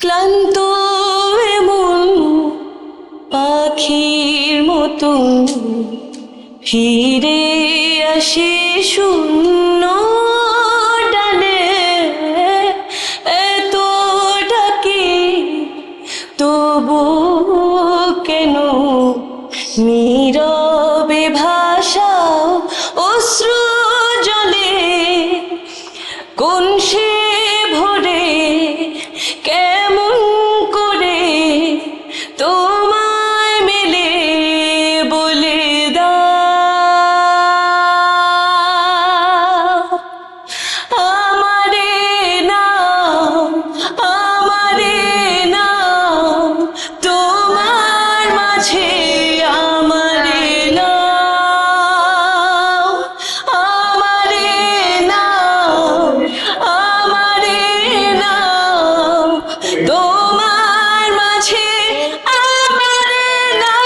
ক্লান্ত এমন পাখির মতো ফিরে আসে শূন্য ডালে, এত ডাকি তবু কেন নীরবে ভাষাও অশ্রু জলে, কোন সে ভোরে কেমন করে তোমায় মেলে বলে দাও। আমারে নাও, আমারে নাও, তোমার মাঝে আমারে নাও, আমারে নাও, আমারে নাও, তোমার মাঝে আমারে নাও।